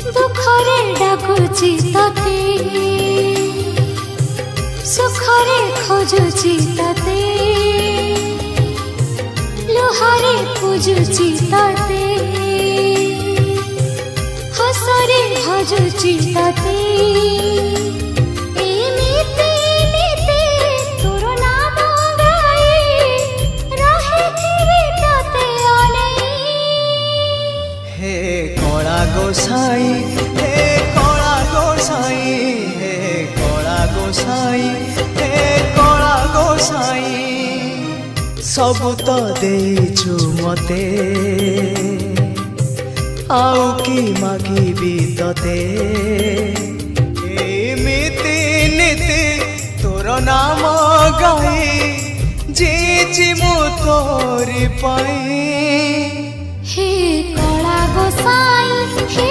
दुखरे डाकुची तते सुखरे खोजुची तते लुहारे पूजुची तते हसरे भजुची तते एमिति नीति तोर नाम गाई रहिथिबि तते अनेई। हे कला गोसाई हे कला गोसाई हे कला गोसाई हे कला गोसाई सब तो देचु मते आउ की मागिबी तते एमिति नीति तोर नाम गाई जीची मु तोरी पाई। हे कला गोसाई हे